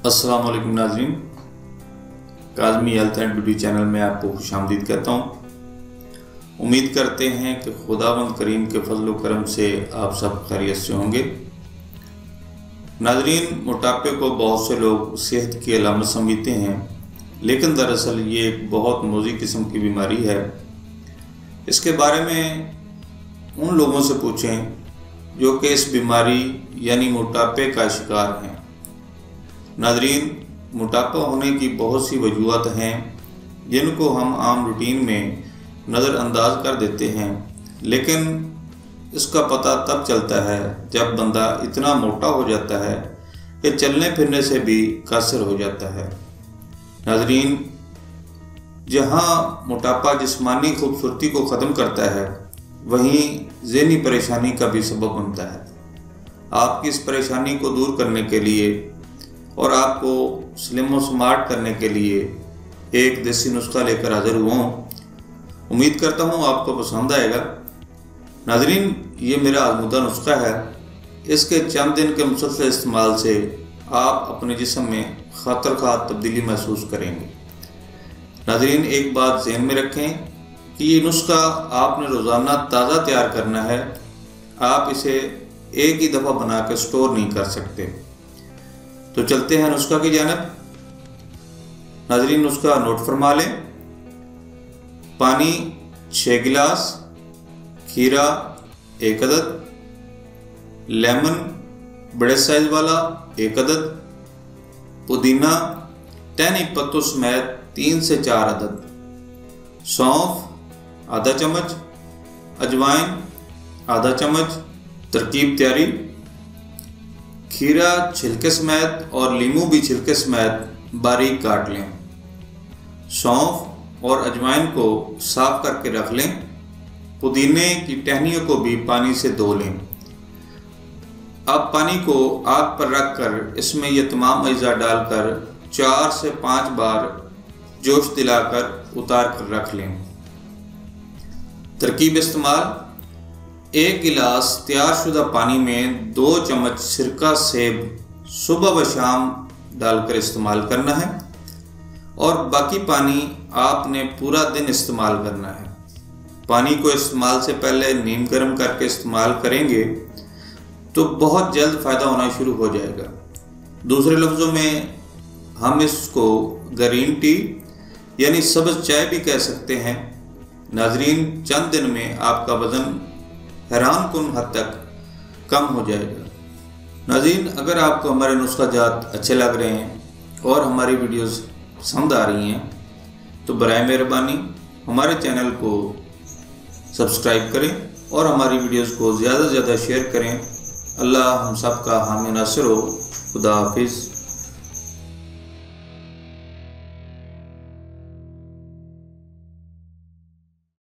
अस्सलाम वालेकुम नाज़रीन, Kazmi health and beauty channel में आपको खुशामदीद कहता हूँ। उम्मीद करते हैं कि खुदावंद करीम के फजल करम से आप सब खैरियत से होंगे। नाज़रीन, मोटापे को बहुत से लोग सेहत की अलामत समझते हैं, लेकिन दरअसल ये एक बहुत मोज़ी किस्म की बीमारी है। इसके बारे में उन लोगों से पूछें जो कि इस बीमारी यानी मोटापे का शिकार हैं। नाज़रीन, मोटापा होने की बहुत सी वजूहत हैं जिनको हम आम रूटीन में नज़रअंदाज कर देते हैं, लेकिन इसका पता तब चलता है जब बंदा इतना मोटा हो जाता है कि चलने फिरने से भी कासिर हो जाता है। नाज़रीन, जहाँ मोटापा जिस्मानी खूबसूरती को ख़त्म करता है, वहीं ज़हनी परेशानी का भी सबब बनता है। आपकी इस परेशानी को दूर करने के लिए और आपको स्लिम और स्मार्ट करने के लिए एक देसी नुस्खा लेकर हाजिर हुआ हूँ। उम्मीद करता हूँ आपको पसंद आएगा। नाज़रीन, ये मेरा आज़मूदा नुस्खा है। इसके चंद दिन के मुसलसल इस्तेमाल से आप अपने जिस्म में खातर-खा तब्दीली महसूस करेंगे। नाज़रीन, एक बात ज़हन में रखें कि ये नुस्खा आपने रोज़ाना ताज़ा तैयार करना है। आप इसे एक ही दफ़ा बना कर स्टोर नहीं कर सकते। तो चलते हैं नुस्खा की जानिब। नाज़रीन, नुस्खा नोट फरमा लें। पानी 6 गिलास, खीरा 1 अदद, लेमन बड़े साइज वाला 1 अदद, पुदीना टहनी पत्तों समेत 3 से 4 अदद, सौंफ आधा चम्मच, अजवाइन आधा चम्मच। तरकीब तैयारी: खीरा छिलके समेत और लीमू भी छिलके समेत बारीक काट लें। सौंफ और अजवाइन को साफ करके रख लें। पुदीने की टहनियों को भी पानी से धो लें। अब पानी को आग पर रखकर इसमें ये तमाम अज्जा डालकर 4 से 5 बार जोश दिलाकर उतार कर रख लें। तरकीब इस्तेमाल: 1 गिलास तैयारशुदा पानी में 2 चम्मच सिरका सेब सुबह व शाम डालकर इस्तेमाल करना है और बाकी पानी आपने पूरा दिन इस्तेमाल करना है। पानी को इस्तेमाल से पहले नीम गर्म करके इस्तेमाल करेंगे तो बहुत जल्द फ़ायदा होना शुरू हो जाएगा। दूसरे लफ्ज़ों में हम इसको ग्रीन टी यानी सब्ज़ चाय भी कह सकते हैं। नाज़रीन, चंद दिन में आपका वज़न हैरान कुन हद तक कम हो जाएगा। नाज़रीन, अगर आपको हमारे नुस्खा जात अच्छे लग रहे हैं और हमारी वीडियोस पसंद आ रही हैं तो बराए मेहरबानी हमारे चैनल को सब्सक्राइब करें और हमारी वीडियोस को ज़्यादा से ज़्यादा शेयर करें। अल्लाह हम सब का हामी नासिर हो। खुदा हाफिज़।